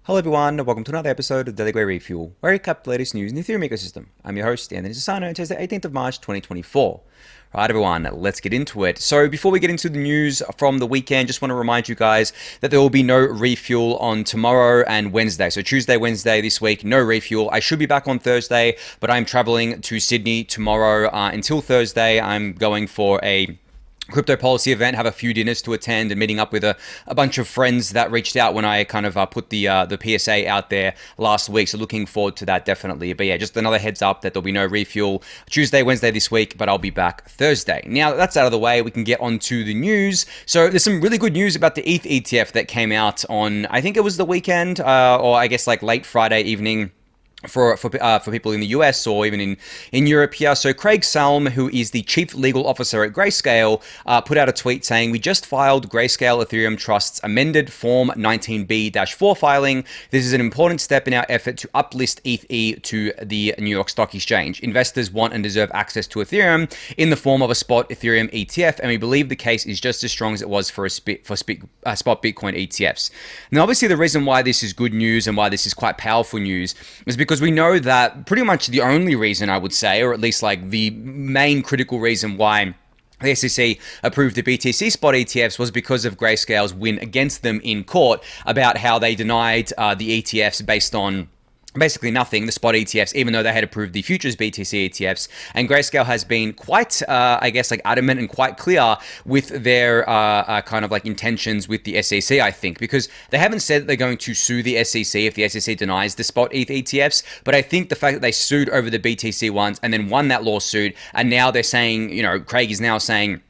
Hello everyone, and welcome to another episode of Daily Gwei Refuel, where I recap the latest news in the Ethereum ecosystem. I'm your host, Anthony Sassano, and today's the 18th of March, 2024. Alright everyone, let's get into it. So before we get into the news from the weekend, just want to remind you guys that there will be no refuel on tomorrow and Wednesday. So Tuesday, Wednesday this week, no refuel. I should be back on Thursday, but I'm traveling to Sydney tomorrow until Thursday. I'm going for a crypto policy event, have a few dinners to attend, and meeting up with a bunch of friends that reached out when I kind of put the PSA out there last week. So looking forward to that definitely. But yeah, just another heads up that there'll be no refuel Tuesday, Wednesday this week, but I'll be back Thursday. Now that that's out of the way, we can get on to the news. So there's some really good news about the ETH ETF that came out on, I think it was the weekend, or I guess like late Friday evening, for people in the US or even in Europe here. So Craig Salm, who is the chief legal officer at Grayscale, put out a tweet saying, "We just filed Grayscale Ethereum Trust's amended Form 19B-4 filing. This is an important step in our effort to uplist ETH to the New York Stock Exchange. Investors want and deserve access to Ethereum in the form of a spot Ethereum ETF, and we believe the case is just as strong as it was for spot Bitcoin ETFs." Now, obviously, the reason why this is good news and why this is quite powerful news is because we know that pretty much the only reason, I would say, or at least like the main critical reason why the SEC approved the BTC spot ETFs was because of Grayscale's win against them in court about how they denied the ETFs based on basically nothing, the spot ETFs, even though they had approved the futures BTC ETFs. And Grayscale has been quite, I guess, like adamant and quite clear with their kind of like intentions with the SEC, I think, because they haven't said that they're going to sue the SEC if the SEC denies the spot ETH ETFs. But I think the fact that they sued over the BTC ones and then won that lawsuit, and now they're saying, you know, Craig is now saying,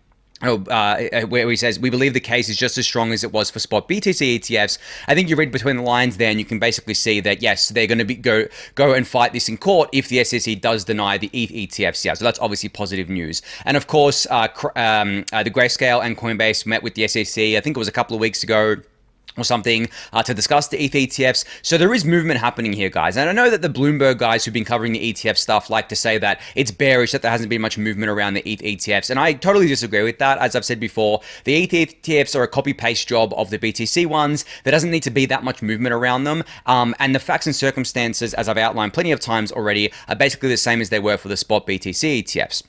where he says, "We believe the case is just as strong as it was for spot BTC ETFs." I think you read between the lines there and you can basically see that, yes, they're going to go and fight this in court if the SEC does deny the ETH ETFs. Yeah, so that's obviously positive news. And of course, the Grayscale and Coinbase met with the SEC, I think it was a couple of weeks ago or something, to discuss the ETH ETFs. So there is movement happening here, guys. And I know that the Bloomberg guys who've been covering the ETF stuff like to say that it's bearish, that there hasn't been much movement around the ETH ETFs. And I totally disagree with that. As I've said before, the ETH ETFs are a copy-paste job of the BTC ones. There doesn't need to be that much movement around them. And the facts and circumstances, as I've outlined plenty of times already, are basically the same as they were for the spot BTC ETFs.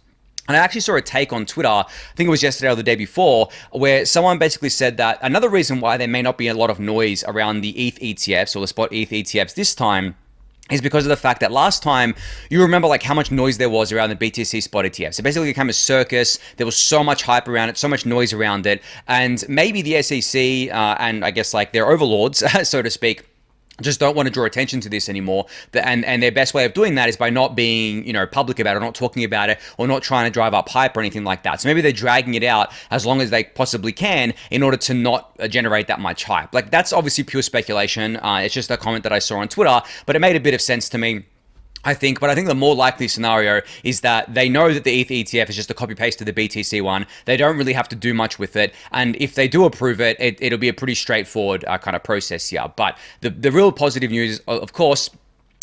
And I actually saw a take on Twitter, I think it was yesterday or the day before, where someone basically said that another reason why there may not be a lot of noise around the ETH ETFs or the spot ETH ETFs this time is because of the fact that last time, you remember like how much noise there was around the BTC spot ETF. So basically it became a circus. There was so much hype around it, so much noise around it. And maybe the SEC and I guess like their overlords, so to speak, just don't want to draw attention to this anymore. And their best way of doing that is by not being, you know, public about it, or not talking about it, or not trying to drive up hype or anything like that. So maybe they're dragging it out as long as they possibly can in order to not generate that much hype. Like, that's obviously pure speculation. It's just a comment that I saw on Twitter, but it made a bit of sense to me, I think. But I think the more likely scenario is that they know that the ETH ETF is just a copy-paste to the BTC one. They don't really have to do much with it. And if they do approve it, it'll be a pretty straightforward kind of process here. But the real positive news, of course,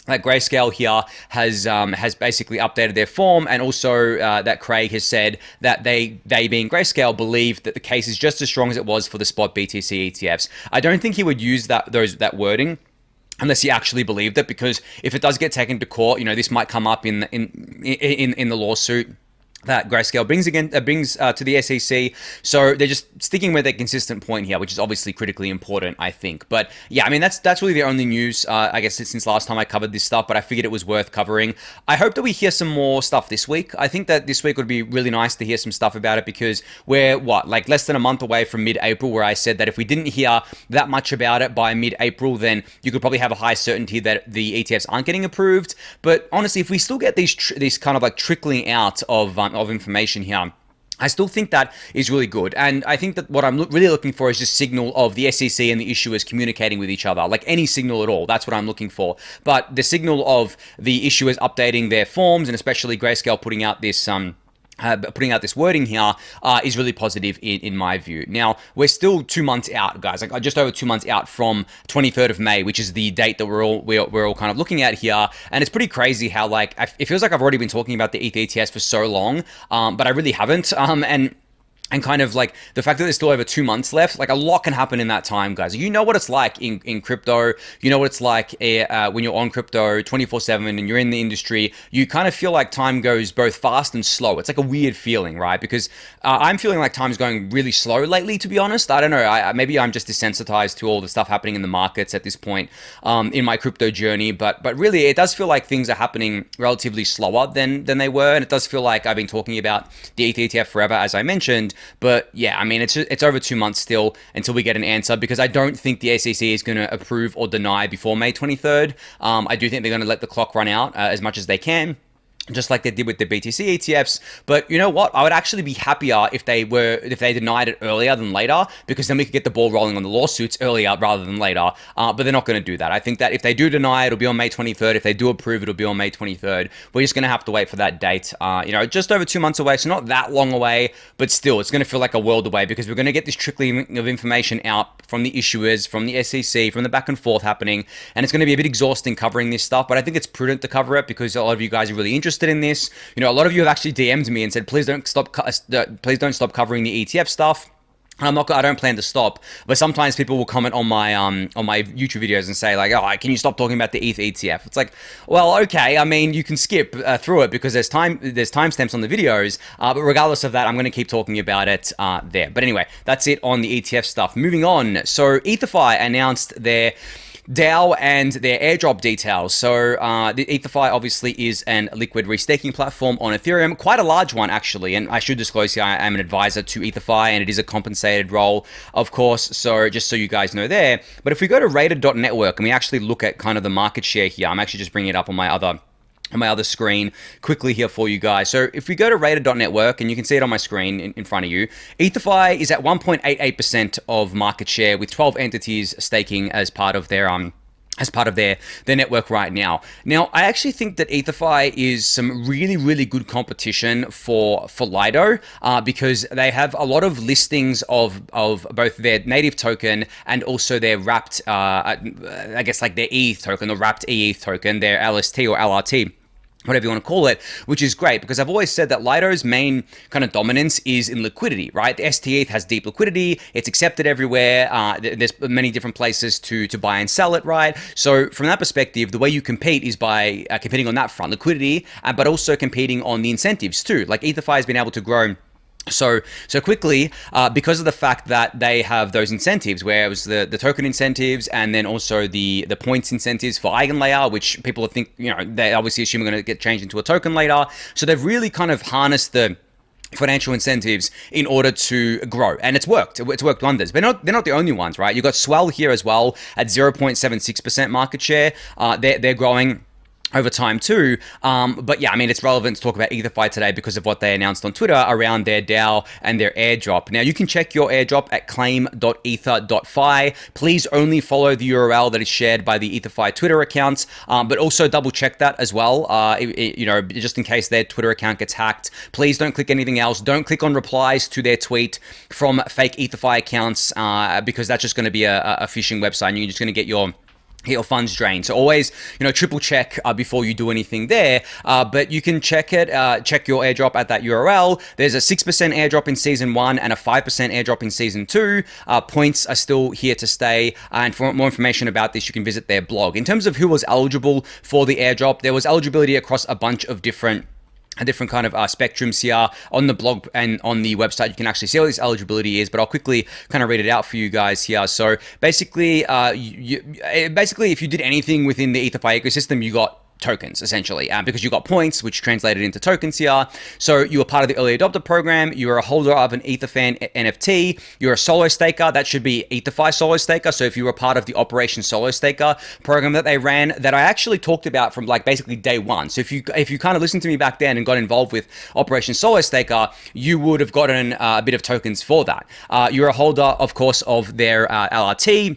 that Grayscale here has basically updated their form, and also that Craig has said that they being Grayscale believe that the case is just as strong as it was for the spot BTC ETFs. I don't think he would use that wording unless he actually believed it, because if it does get taken to court, you know, this might come up in the lawsuit that Grayscale brings to the SEC. So they're just sticking with their consistent point here, which is obviously critically important, I think. But yeah, I mean, that's really the only news, I guess, since last time I covered this stuff, but I figured it was worth covering. I hope that we hear some more stuff this week. I think that this week would be really nice to hear some stuff about it, because we're, like less than a month away from mid-April, where I said that if we didn't hear that much about it by mid-April, then you could probably have a high certainty that the ETFs aren't getting approved. But honestly, if we still get these kind of like trickling out of information here, I still think that is really good. And I think that what I'm really looking for is just signal of the SEC and the issuers communicating with each other, like any signal at all. That's what I'm looking for. But the signal of the issuers updating their forms, and especially Grayscale putting out this wording here is really positive in my view. Now, we're still 2 months out, guys, like just over 2 months out from 23rd of May, which is the date that we're all kind of looking at here. And it's pretty crazy how, like, it feels like I've already been talking about the ETH ETFs for so long, but I really haven't. And and kind of like the fact that there's still over 2 months left, like a lot can happen in that time, guys. You know what it's like in crypto. You know what it's like when you're on crypto 24/7 and you're in the industry. You kind of feel like time goes both fast and slow. It's like a weird feeling, right? Because I'm feeling like time's going really slow lately, to be honest. I don't know. Maybe I'm just desensitized to all the stuff happening in the markets at this point in my crypto journey. But really, it does feel like things are happening relatively slower than they were. And it does feel like I've been talking about the ETH ETF forever, as I mentioned. But yeah, I mean, it's over 2 months still until we get an answer, because I don't think the SEC is going to approve or deny before May 23rd. I do think they're going to let the clock run out as much as they can, just like they did with the BTC ETFs. But you know what? I would actually be happier if they denied it earlier than later, because then we could get the ball rolling on the lawsuits earlier rather than later. But they're not going to do that. I think that if they do deny it, it'll be on May 23rd. If they do approve, it'll be on May 23rd. We're just going to have to wait for that date. Just over 2 months away, so not that long away, but still, it's going to feel like a world away, because we're going to get this trickling of information out from the issuers, from the SEC, from the back and forth happening, and it's going to be a bit exhausting covering this stuff. But I think it's prudent to cover it, because a lot of you guys are really interested in this. A lot of you have actually DM'd me and said, please don't stop covering the ETF stuff. And I don't plan to stop, but sometimes people will comment on my YouTube videos and say like, oh, can you stop talking about the ETH ETF? It's like, well, okay. I mean, you can skip through it because there's timestamps on the videos, but regardless of that, I'm going to keep talking about it there. But anyway, that's it on the ETF stuff. Moving on. So EtherFi announced their DAO and their airdrop details. So the EtherFi obviously is an liquid restaking platform on Ethereum, quite a large one actually. And I should disclose here, I am an advisor to EtherFi, and it is a compensated role, of course. So just so you guys know there. But if we go to rated.network and we actually look at kind of the market share here, I'm actually just bringing it up on my other screen quickly here for you guys. So if we go to rated.network, and you can see it on my screen in front of you, EtherFi is at 1.88% of market share, with 12 entities staking as part of their network right now. Now, I actually think that EtherFi is some really, really good competition for Lido, because they have a lot of listings of both their native token and also their wrapped, I guess like their ETH token, the wrapped ETH token, their LST or LRT, whatever you want to call it, which is great, because I've always said that Lido's main kind of dominance is in liquidity, right? The STETH has deep liquidity. It's accepted everywhere. There's many different places to buy and sell it, right? So from that perspective, the way you compete is by competing on that front, liquidity, but also competing on the incentives too. Like EtherFi has been able to grow so quickly because of the fact that they have those incentives, where it was the token incentives, and then also the points incentives for EigenLayer, which people think, they obviously assume are going to get changed into a token later. So they've really kind of harnessed the financial incentives in order to grow, and it's worked. It's worked wonders. But they're not the only ones, right? You've got Swell here as well at 0.76% market share. They're growing over time too. But yeah, I mean, it's relevant to talk about EtherFi today because of what they announced on Twitter around their DAO and their airdrop. Now, you can check your airdrop at claim.ether.fi. Please only follow the URL that is shared by the EtherFi Twitter accounts, but also double check that as well. Just in case their Twitter account gets hacked, please don't click anything else. Don't click on replies to their tweet from fake EtherFi accounts, because that's just going to be a phishing website, and you're just going to get your funds drained. So always, triple check before you do anything there. But you can check your airdrop at that URL. There's a 6% airdrop in season 1 and a 5% airdrop in season 2. Points are still here to stay. And for more information about this, you can visit their blog. In terms of who was eligible for the airdrop, there was eligibility across a bunch of different kind of spectrums here on the blog and on the website. You can actually see what this eligibility is, but I'll quickly kind of read it out for you guys here. So basically, if you did anything within the EtherFi ecosystem, you got tokens essentially, because you got points, which translated into tokens here. So you were part of the early adopter program. You are a holder of an EtherFan NFT. You're a solo staker. That should be EtherFi solo staker. So if you were part of the Operation Solo Staker program that they ran, that I actually talked about from like basically day one. So if you kind of listened to me back then and got involved with Operation Solo Staker, you would have gotten a bit of tokens for that. You're a holder, of course, of their LRT.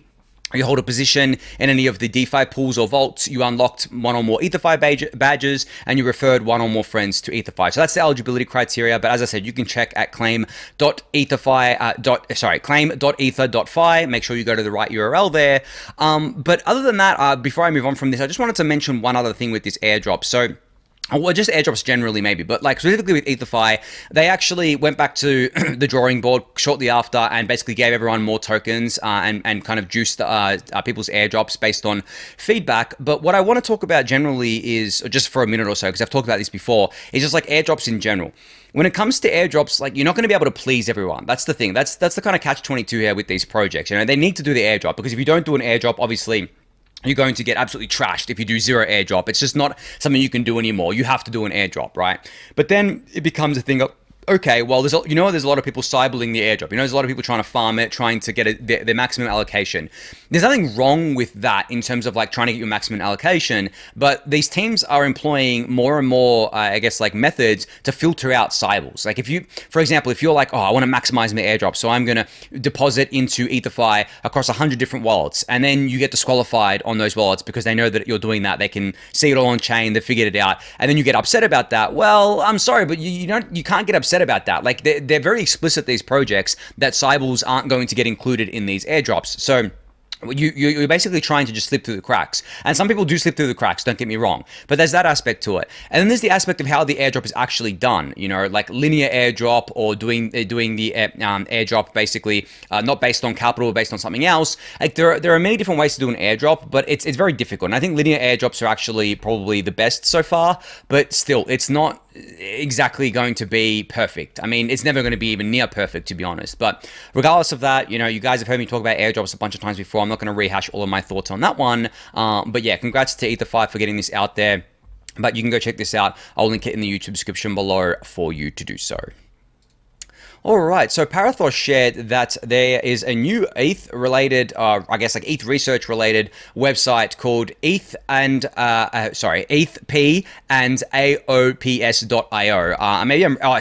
You hold a position in any of the DeFi pools or vaults, you unlocked one or more EtherFi badges, and you referred one or more friends to EtherFi. So that's the eligibility criteria. But as I said, you can check at claim.ether.fi. Make sure you go to the right URL there. But other than that, before I move on from this, I just wanted to mention one other thing with this airdrop. So Or just airdrops generally, maybe, but like specifically with EtherFi, they actually went back to the drawing board shortly after and basically gave everyone more tokens and kind of juiced people's airdrops based on feedback. But what I want to talk about generally is, just for a minute or so, because I've talked about this before, is just like airdrops in general. When it comes to airdrops, like you're not going to be able to please everyone. That's the thing. That's the kind of catch-22 here with these projects. You know, they need to do the airdrop because if you don't do an airdrop, obviously you're going to get absolutely trashed if you do zero airdrop. It's just not something you can do anymore. You have to do an airdrop, right? But then it becomes a thing of, okay, well, there's a lot of people cybeling the airdrop. There's a lot of people trying to farm it, trying to get their maximum allocation. There's nothing wrong with that in terms of like trying to get your maximum allocation, but these teams are employing more and more, I guess, like methods to filter out cybles. Like if you, for example, if you're like, oh, I want to maximize my airdrop, so I'm going to deposit into EtherFi across 100 different wallets, and then you get disqualified on those wallets because they know that you're doing that. They can see it all on chain, they figured it out, and then you get upset about that. Well, I'm sorry, but you can't get upset about that. Like they're very explicit, these projects, that cybles aren't going to get included in these airdrops. So you're basically trying to just slip through the cracks. And some people do slip through the cracks, don't get me wrong. But there's that aspect to it. And then there's the aspect of how the airdrop is actually done. Like linear airdrop or doing the airdrop basically not based on capital, based on something else. Like there are many different ways to do an airdrop, but it's very difficult. And I think linear airdrops are actually probably the best so far. But still, it's not exactly going to be perfect. I mean, it's never going to be even near perfect, to be honest. But regardless of that, you guys have heard me talk about airdrops a bunch of times before. I'm not going to rehash all of my thoughts on that one. But yeah, congrats to EtherFi for getting this out there. But you can go check this out. I'll link it in the YouTube description below for you to do so. All right, so Parathos shared that there is a new ETH-related, I guess like ETH research-related website called ETH and ETHP and AOPS.io.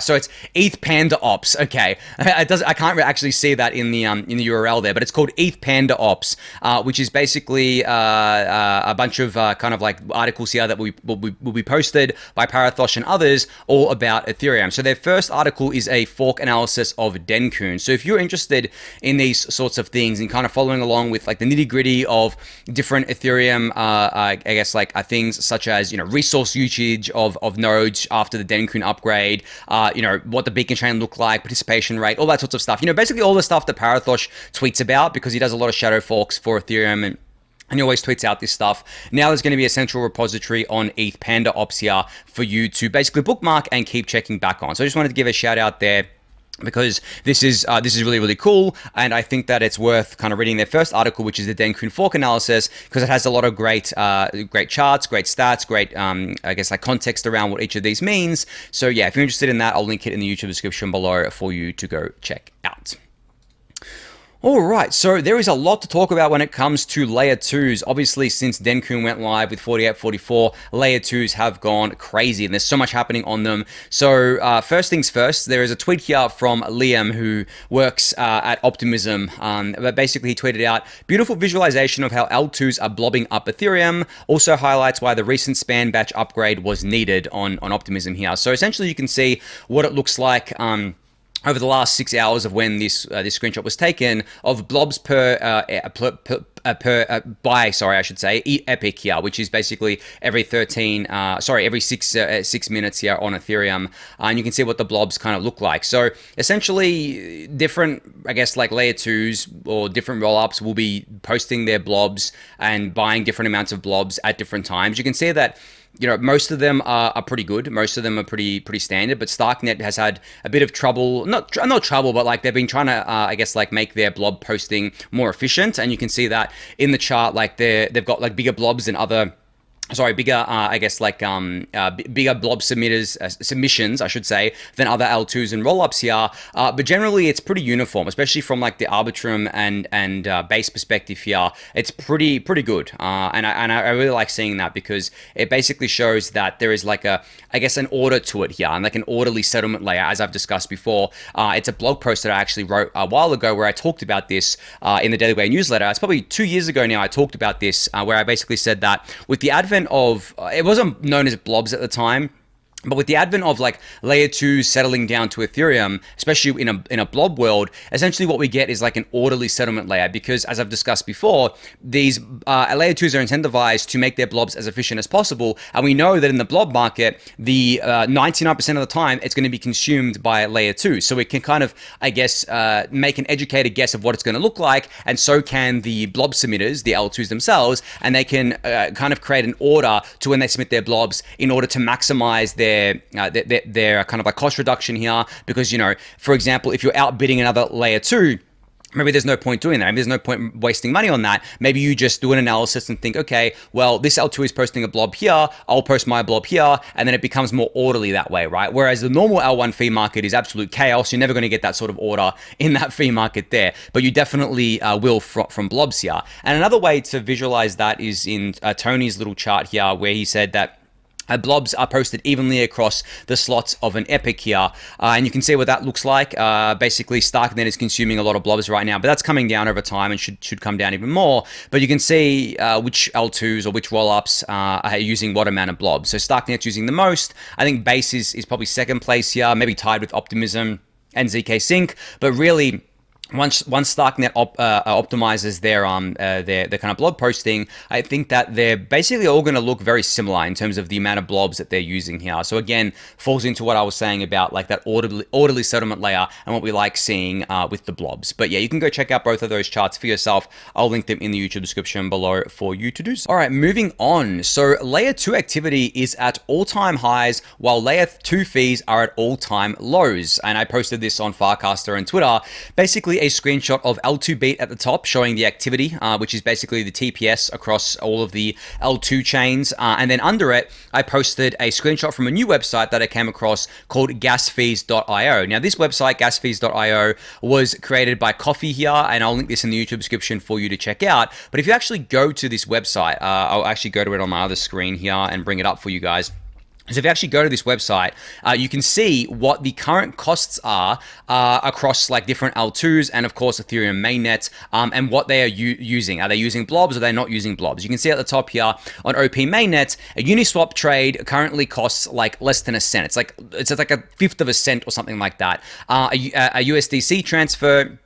So it's ETH Panda Ops. Okay, I can't actually see that in the URL there, but it's called ETH Panda Ops, which is basically a bunch of kind of like articles here that will be posted by Parathos and others all about Ethereum. So their first article is a fork analysis of Denkun. So if you're interested in these sorts of things and kind of following along with like the nitty gritty of different Ethereum, I guess like things such as, resource usage of nodes after the Denkun upgrade, what the beacon chain looked like, participation rate, all that sorts of stuff, basically all the stuff that Parathos tweets about because he does a lot of shadow forks for Ethereum and he always tweets out this stuff. Now there's going to be a central repository on ETH Panda Ops here for you to basically bookmark and keep checking back on. So I just wanted to give a shout out there, because this is really, really cool, and I think that it's worth kind of reading their first article, which is the Denkun fork analysis, because it has a lot of great charts, great stats, great I guess like context around what each of these means. So yeah, if you're interested in that, I'll link it in the YouTube description below for you to go check out. All right, so there is a lot to talk about when it comes to layer 2s. Obviously, since Denkun went live with 4844, layer 2s have gone crazy, and there's so much happening on them. So first things first, there is a tweet here from Liam, who works at Optimism. But basically, he tweeted out, beautiful visualization of how L2s are blobbing up Ethereum. Also highlights why the recent span batch upgrade was needed on Optimism here. So essentially, you can see what it looks like over the last 6 hours of when this screenshot was taken, of blobs per epoch here, which is basically every 6 minutes here on Ethereum, and you can see what the blobs kind of look like. So essentially, different, I guess, like layer 2s or different rollups will be posting their blobs and buying different amounts of blobs at different times. You can see that most of them are pretty good. Most of them are pretty standard, but Starknet has had a bit of trouble, not trouble, but like they've been trying to, I guess, like make their blob posting more efficient. And you can see that in the chart, like they've got like bigger blobs than other, bigger, I guess, like bigger blob submissions, I should say, than other L2s and rollups here. But generally, it's pretty uniform, especially from like the Arbitrum and base perspective here. It's pretty good, and I really like seeing that, because it basically shows that there is like an order to it here, and like an orderly settlement layer, as I've discussed before. It's a blog post that I actually wrote a while ago where I talked about this in the Daily Gwei newsletter. It's probably 2 years ago now. I talked about this where I basically said that with the advent of, it wasn't known as blobs at the time, But with the advent of like layer 2 settling down to Ethereum, especially in a blob world, essentially what we get is like an orderly settlement layer, because as I've discussed before, these layer 2s are incentivized to make their blobs as efficient as possible. And we know that in the blob market, the 99% of the time, it's going to be consumed by layer 2. So it can kind of, I guess, make an educated guess of what it's going to look like. And so can the blob submitters, the L2s themselves, and they can kind of create an order to when they submit their blobs in order to maximize their kind of like cost reduction here. Because, you know, for example, if you're outbidding another layer 2, maybe there's no point doing that. Maybe there's no point wasting money on that. Maybe you just do an analysis and think, okay, well, this L2 is posting a blob here, I'll post my blob here, and then it becomes more orderly that way, right? Whereas the normal L1 fee market is absolute chaos. You're never going to get that sort of order in that fee market there, but you definitely will from blobs here. And another way to visualize that is in Tony's little chart here, where he said that blobs are posted evenly across the slots of an epoch here, and you can see what that looks like. Basically, Starknet is consuming a lot of blobs right now, but that's coming down over time and should come down even more. But you can see which L2s or which rollups are using what amount of blobs. So Starknet's using the most. I think Base is probably second place here, maybe tied with Optimism and ZK Sync, but really, once Starknet optimizes their kind of blog posting, I think that they're basically all going to look very similar in terms of the amount of blobs that they're using here. So again, falls into what I was saying about like that orderly settlement layer and what we like seeing with the blobs. But yeah, you can go check out both of those charts for yourself. I'll link them in the YouTube description below for you to do so. All right, moving on. So layer 2 activity is at all-time highs, while layer 2 fees are at all-time lows. And I posted this on Farcaster and Twitter. Basically, a screenshot of L2 beat at the top showing the activity, which is basically the TPS across all of the L2 chains. And then under it, I posted a screenshot from a new website that I came across called gasfees.io. Now, this website, gasfees.io, was created by Coffee here, and I'll link this in the YouTube description for you to check out. But if you actually go to this website, I'll actually go to it on my other screen here and bring it up for you guys. So if you actually go to this website, you can see what the current costs are across like different L2s and of course Ethereum mainnet, and what they are using. Are they using blobs or are they not using blobs? You can see at the top here on OP mainnet, a Uniswap trade currently costs like less than a cent. It's like a fifth of a cent or something like that. A USDC transfer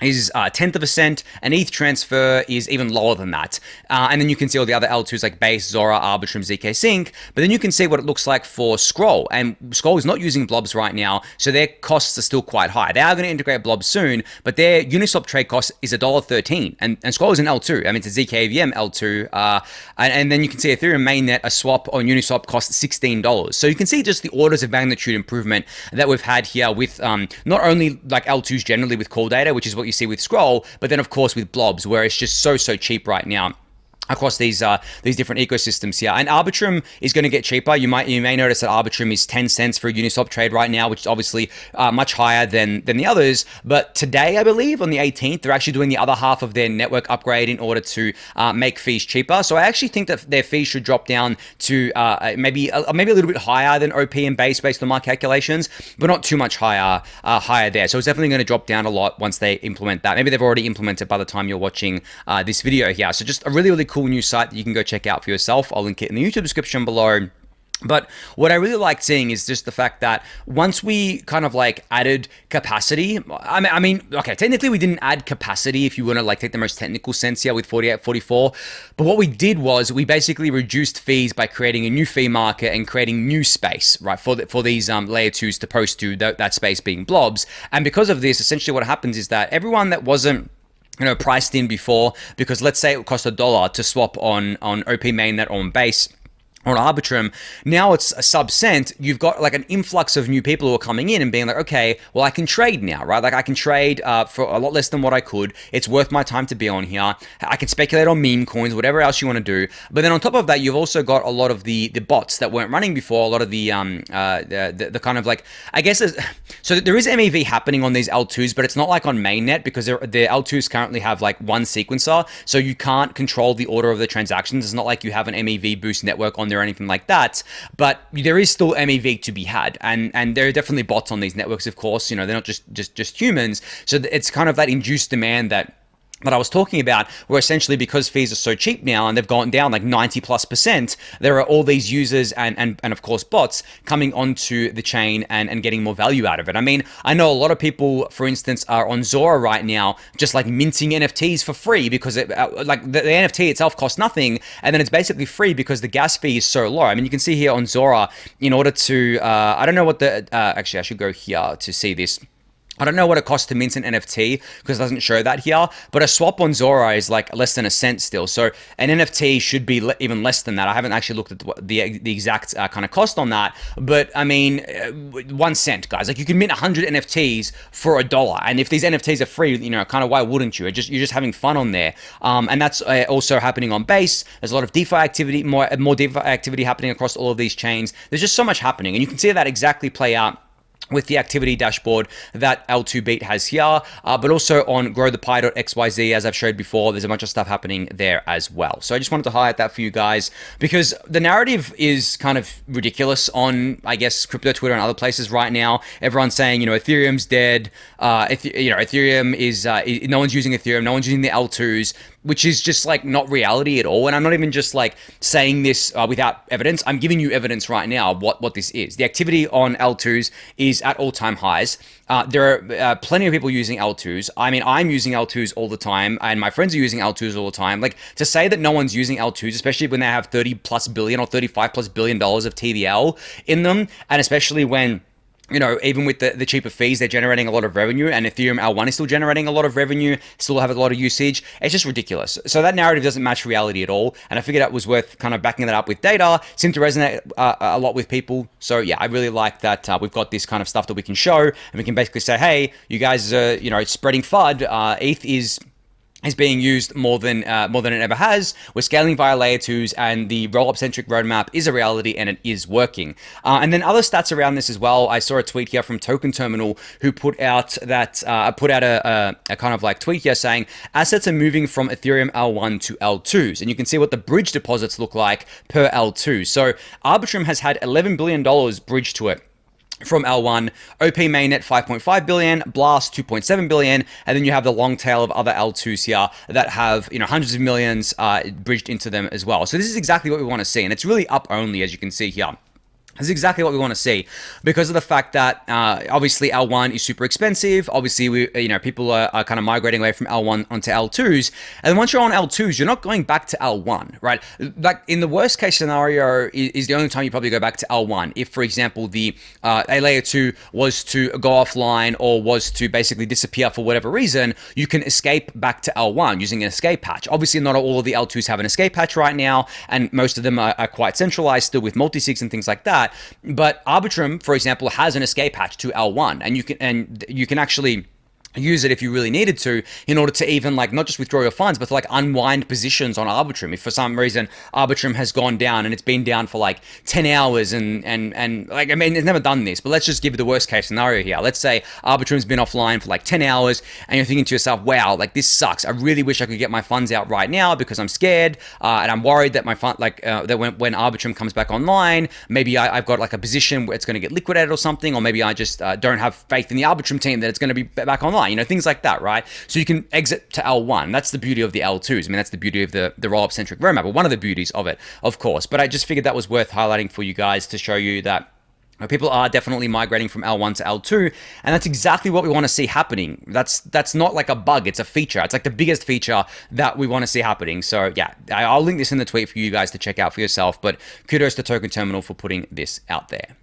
is 1/10 of a cent, and ETH transfer is even lower than that. And then you can see all the other L2s like Base, Zora, Arbitrum, ZK Sync, but then you can see what it looks like for Scroll, and Scroll is not using blobs right now, so their costs are still quite high. They are going to integrate blobs soon, but their Uniswap trade cost is $1.13, and Scroll is an L2. I mean, it's a ZKVM L2, and then you can see Ethereum mainnet, a swap on Uniswap costs $16. So you can see just the orders of magnitude improvement that we've had here with not only like L2s generally with call data, which is what you see with Scroll, but then of course with blobs, where it's just so cheap right now across these different ecosystems here. And Arbitrum is going to get cheaper. You may notice that Arbitrum is 10 cents for a Uniswap trade right now, which is obviously much higher than the others. But today, I believe, on the 18th, they're actually doing the other half of their network upgrade in order to make fees cheaper. So I actually think that their fees should drop down to maybe a little bit higher than OP and Base based on my calculations, but not too much higher there. So it's definitely going to drop down a lot once they implement that. Maybe they've already implemented by the time you're watching this video here. So just a really cool new site that you can go check out for yourself. I'll link it in the YouTube description below. But what I really like seeing is just the fact that once we kind of like added capacity, I mean, okay, technically we didn't add capacity if you want to like take the most technical sense here with 4844. But what we did was we basically reduced fees by creating a new fee market and creating new space, right, for these layer 2s to post to, that space being blobs. And because of this, essentially what happens is that everyone that wasn't priced in before, because let's say it would cost $1 to swap on OP mainnet or on Base on Arbitrum, now it's a sub-cent. You've got like an influx of new people who are coming in and being like, okay, well, I can trade now, right? Like I can trade for a lot less than what I could. It's worth my time to be on here. I can speculate on meme coins, whatever else you want to do. But then on top of that, you've also got a lot of the bots that weren't running before, a lot of the kind of like, I guess, so there is MEV happening on these L2s, but it's not like on mainnet because the L2s currently have like one sequencer. So you can't control the order of the transactions. It's not like you have an MEV boost network on there or anything like that, but there is still MEV to be had, and there are definitely bots on these networks, of course. They're not just humans, so it's kind of that induced demand that that I was talking about, where essentially because fees are so cheap now and they've gone down like 90+%, there are all these users and of course bots coming onto the chain and getting more value out of it. I mean, I know a lot of people, for instance, are on Zora right now, just like minting NFTs for free because it, like the NFT itself costs nothing, and then it's basically free because the gas fee is so low. I mean, you can see here on Zora, in order to, I don't know what the, actually I should go here to see this. I don't know what it costs to mint an NFT because it doesn't show that here, but a swap on Zora is like less than a cent still. So an NFT should be even less than that. I haven't actually looked at the exact kind of cost on that, but I mean, 1 cent, guys. Like you can mint 100 NFTs for $1, and if these NFTs are free, you know, kind of why wouldn't you? You're just having fun on there, and that's also happening on Base. There's a lot of DeFi activity, more DeFi activity happening across all of these chains. There's just so much happening, and you can see that exactly play out with the activity dashboard that L2 Beat has here, but also on growthepie.xyz, as I've showed before, there's a bunch of stuff happening there as well. So I just wanted to highlight that for you guys because the narrative is kind of ridiculous on, I guess, crypto Twitter and other places right now. Everyone's saying, you know, Ethereum's dead. Ethereum is, no one's using Ethereum, no one's using the L2s, which is just like not reality at all. And I'm not even just like saying this without evidence. I'm giving you evidence right now of what this is. The activity on L2s is at all-time highs. There are plenty of people using L2s. I mean, I'm using L2s all the time, and my friends are using L2s all the time. Like, to say that no one's using L2s, especially when they have 30+ billion or $35+ billion of TVL in them, and especially when, you know, even with the cheaper fees, they're generating a lot of revenue, and Ethereum L1 is still generating a lot of revenue, still have a lot of usage. It's just ridiculous. So that narrative doesn't match reality at all, and I figured it was worth kind of backing that up with data. Seemed to resonate a lot with people. So yeah, I really like that we've got this kind of stuff that we can show, and we can basically say, hey, you guys are, you know, spreading FUD. ETH is being used more than it ever has. We're scaling via layer 2s, and the roll-up centric roadmap is a reality, and it is working. And then other stats around this as well. I saw a tweet here from Token Terminal who put out that a kind of like tweet here saying assets are moving from Ethereum L1 to L2s, and you can see what the bridge deposits look like per L2. So Arbitrum has had $11 billion bridged to it from L1, OP mainnet 5.5 billion, Blast 2.7 billion, and then you have the long tail of other L2s here that have, you know, hundreds of millions bridged into them as well. So this is exactly what we want to see, and it's really up only, as you can see here. This is exactly what we want to see because of the fact that obviously L1 is super expensive. Obviously, people are kind of migrating away from L1 onto L2s. And then once you're on L2s, you're not going back to L1, right? Like in the worst case scenario is the only time you probably go back to L1. If, for example, the a layer 2 was to go offline or was to basically disappear for whatever reason, you can escape back to L1 using an escape hatch. Obviously, not all of the L2s have an escape hatch right now, and most of them are quite centralized still with multi-sigs and things like that. But Arbitrum, for example, has an escape hatch to L1, and you can actually use it if you really needed to in order to even like not just withdraw your funds, but to like unwind positions on Arbitrum. If for some reason Arbitrum has gone down and it's been down for like 10 hours and like, I mean, it's never done this, but let's just give you the worst case scenario here. Let's say Arbitrum's been offline for like 10 hours and you're thinking to yourself, wow, like this sucks. I really wish I could get my funds out right now because I'm scared and I'm worried that my fund, that when Arbitrum comes back online, maybe I've got like a position where it's going to get liquidated or something, or maybe I just don't have faith in the Arbitrum team that it's going to be back online. You know, things like that, right? So you can exit to L1. That's the beauty of the L2s. I mean, that's the beauty of the roll-up centric roadmap, or one of the beauties of it, of course. But I just figured that was worth highlighting for you guys to show you that people are definitely migrating from L1 to L2, and that's exactly what we want to see happening. That's not like a bug, it's a feature. It's like the biggest feature that we want to see happening. So yeah, I'll link this in the tweet for you guys to check out for yourself, but kudos to Token Terminal for putting this out there.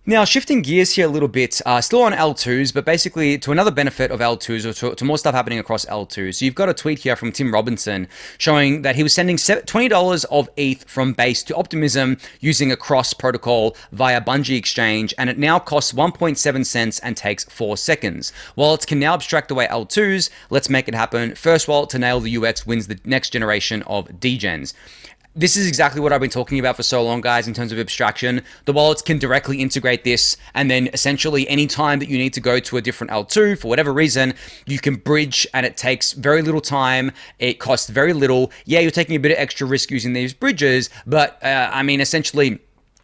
Now, shifting gears here a little bit, still on L2s, but basically to another benefit of L2s, or to more stuff happening across L2s. So you've got a tweet here from Tim Robinson showing that he was sending $20 of ETH from Base to Optimism using a cross protocol via Bungee Exchange, and it now costs 1.7 cents and takes 4 seconds. Wallets can now abstract away L2s. Let's make it happen. First wallet to nail the UX wins the next generation of degens. This is exactly what I've been talking about for so long, guys, in terms of abstraction. The wallets can directly integrate this, and then essentially any time that you need to go to a different L2 for whatever reason, you can bridge, and it takes very little time. It costs very little. Yeah, you're taking a bit of extra risk using these bridges, but I mean, essentially,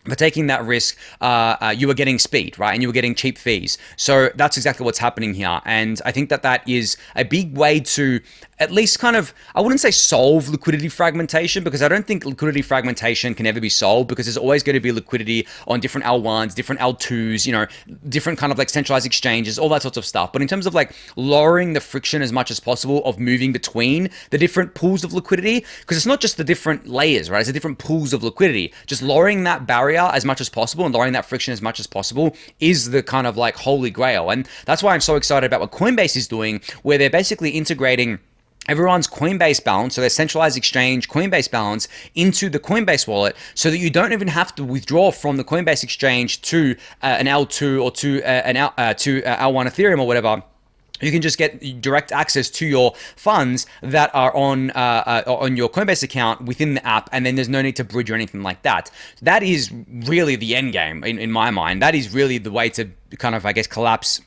for taking that risk, you were getting speed, right? And you were getting cheap fees. So that's exactly what's happening here. And I think that that is a big way to at least kind of, I wouldn't say solve liquidity fragmentation, because I don't think liquidity fragmentation can ever be solved, because there's always going to be liquidity on different L1s, different L2s, you know, different kind of like centralized exchanges, all that sorts of stuff. But in terms of like lowering the friction as much as possible of moving between the different pools of liquidity, because it's not just the different layers, right? It's the different pools of liquidity. Just lowering that barrier as much as possible and lowering that friction as much as possible is the kind of like holy grail. And that's why I'm so excited about what Coinbase is doing, where they're basically integrating everyone's Coinbase balance, so their centralized exchange Coinbase balance, into the Coinbase wallet, so that you don't even have to withdraw from the Coinbase exchange to an L2 or to L1 Ethereum or whatever. You can just get direct access to your funds that are on your Coinbase account within the app, and then there's no need to bridge or anything like that. That is really the end game in my mind. That is really the way to kind of, I guess, collapse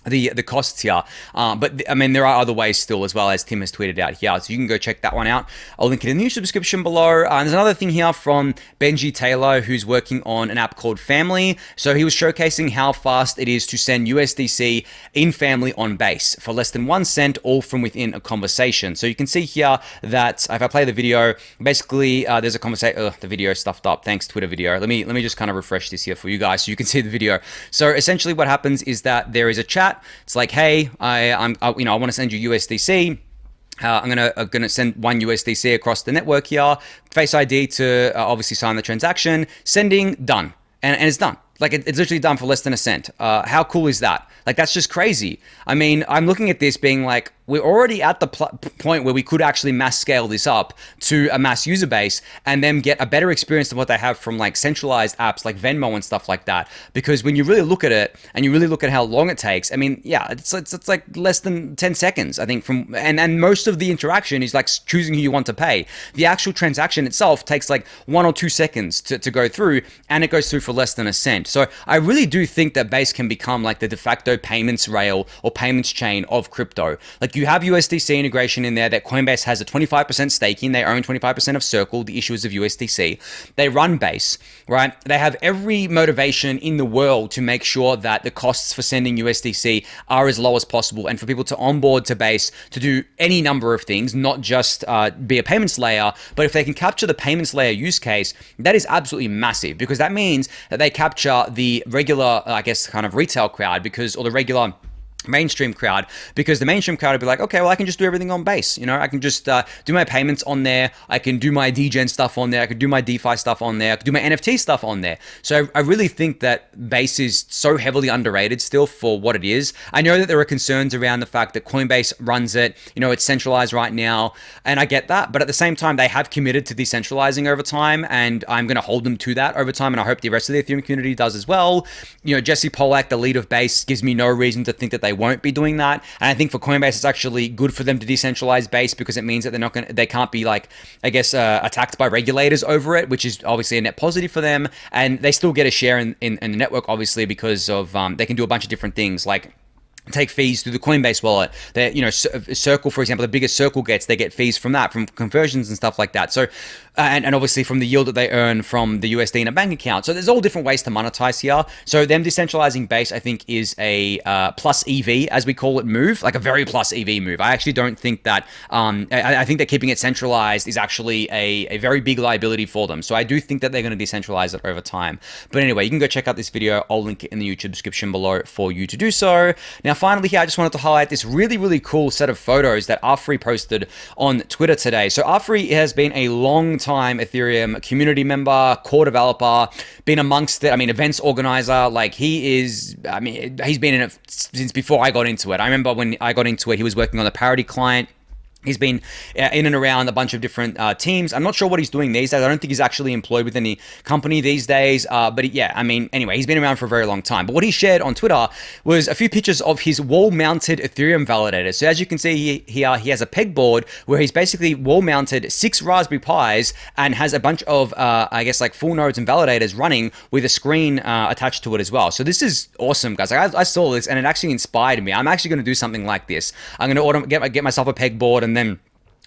the costs here. But I mean, there are other ways still, as well, as Tim has tweeted out here. So you can go check that one out. I'll link it in the YouTube description below. There's another thing here from Benji Taylor, who's working on an app called Family. So he was showcasing how fast it is to send USDC in Family on Base for less than 1 cent, all from within a conversation. So you can see here that if I play the video, basically there's a conversation. The video stuffed up. Thanks, Twitter video. Let me just kind of refresh this here for you guys so you can see the video. So essentially what happens is that there is a chat. It's like, hey, I want to send you USDC. I'm gonna send 1 USDC across the network here. Face ID to obviously sign the transaction. Sending, done, and it's done. Like it's literally done for less than a cent. How cool is that? Like that's just crazy. I mean, I'm looking at this being like, we're already at the point where we could actually mass scale this up to a mass user base and then get a better experience than what they have from like centralized apps like Venmo and stuff like that. Because when you really look at it and you really look at how long it takes, I mean, yeah, it's like less than 10 seconds, I think, from and most of the interaction is like choosing who you want to pay. The actual transaction itself takes like 1 or 2 seconds to go through, and it goes through for less than a cent. So I really do think that Base can become like the de facto payments rail or payments chain of crypto. Like you have USDC integration in there that Coinbase has a 25% stake in. They own 25% of Circle, the issuers of USDC. They run Base, right? They have every motivation in the world to make sure that the costs for sending USDC are as low as possible, and for people to onboard to Base to do any number of things, not just be a payments layer. But if they can capture the payments layer use case, that is absolutely massive, because that means that they capture the regular, I guess, kind of retail crowd, or the regular mainstream crowd, because the mainstream crowd would be like, okay, well, I can just do everything on Base. You know, I can just do my payments on there. I can do my degen stuff on there. I can do my DeFi stuff on there. I can do my NFT stuff on there. So I really think that Base is so heavily underrated still for what it is. I know that there are concerns around the fact that Coinbase runs it. You know, it's centralized right now, and I get that. But at the same time, they have committed to decentralizing over time, and I'm going to hold them to that over time, and I hope the rest of the Ethereum community does as well. You know, Jesse Pollack, the lead of Base, gives me no reason to think that they won't be doing that. And I think for Coinbase, it's actually good for them to decentralize Base, because it means that they can't be like, I guess, attacked by regulators over it, which is obviously a net positive for them. And they still get a share in the network, obviously, because of they can do a bunch of different things like take fees through the Coinbase wallet. That, you know, Circle, for example, the biggest Circle gets, they get fees from that, from conversions and stuff like that. So and obviously from the yield that they earn from the USD in a bank account. So there's all different ways to monetize here. So them decentralizing Base, I think, is a plus EV, as we call it, move, like a very plus EV move. I actually don't think that, I think that keeping it centralized is actually a very big liability for them. So I do think that they're going to decentralize it over time. But anyway, you can go check out this video. I'll link it in the YouTube description below for you to do so. Now, finally here, I just wanted to highlight this really, really cool set of photos that Afri posted on Twitter today. So Afri has been a long time Ethereum community member, core developer, been amongst it. I mean, events organizer. Like he's been in it since before I got into it. I remember when I got into it, he was working on the parity client. He's been in and around a bunch of different teams. I'm not sure what he's doing these days. I don't think he's actually employed with any company these days. But yeah, I mean, anyway, he's been around for a very long time. But what he shared on Twitter was a few pictures of his wall-mounted Ethereum validator. So as you can see here, he has a pegboard where he's basically wall-mounted 6 Raspberry Pis and has a bunch of, I guess, like full nodes and validators running with a screen attached to it as well. So this is awesome, guys. Like, I saw this and it actually inspired me. I'm actually going to do something like this. I'm going to get myself a pegboard and then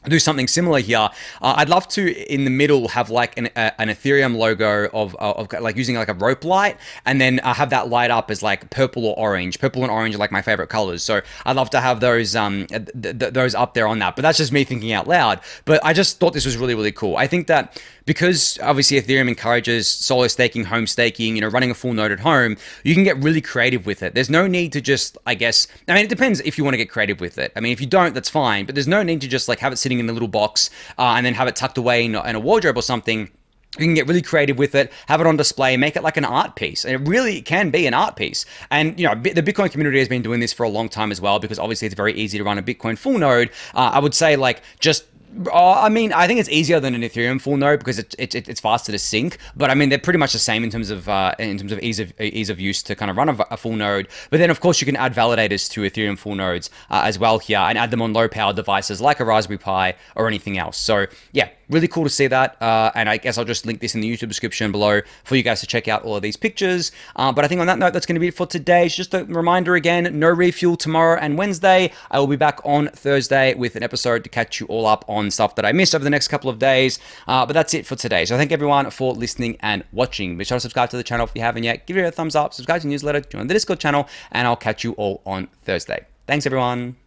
do something similar here. I'd love to, in the middle, have like an Ethereum logo of like using like a rope light, and then have that light up as like purple or orange. Purple and orange are like my favorite colors, so I'd love to have those those up there on that. But that's just me thinking out loud. But I just thought this was really, really cool. I think that because obviously Ethereum encourages solo staking, home staking, running a full node at home, you can get really creative with it. There's no need to just, I mean, it depends if you want to get creative with it. I mean, if you don't, that's fine, but there's no need to just like have it sitting in a little box and then have it tucked away in a wardrobe or something. You can get really creative with it, have it on display, make it like an art piece. And it really can be an art piece. And, the Bitcoin community has been doing this for a long time as well, because obviously it's very easy to run a Bitcoin full node. I would say like just I think it's easier than an Ethereum full node because it's faster to sync. But I mean, they're pretty much the same in terms of ease of use to kind of run a full node. But then of course you can add validators to Ethereum full nodes as well here, and add them on low powered devices like a Raspberry Pi or anything else. So yeah, really cool to see that. And I guess I'll just link this in the YouTube description below for you guys to check out all of these pictures. But I think on that note, that's going to be it for today. It's just a reminder again, no refuel tomorrow and Wednesday. I will be back on Thursday with an episode to catch you all up on stuff that I missed over the next couple of days. But that's it for today. So thank everyone for listening and watching. Be sure to subscribe to the channel if you haven't yet. Give it a thumbs up, subscribe to the newsletter, join the Discord channel, and I'll catch you all on Thursday. Thanks everyone.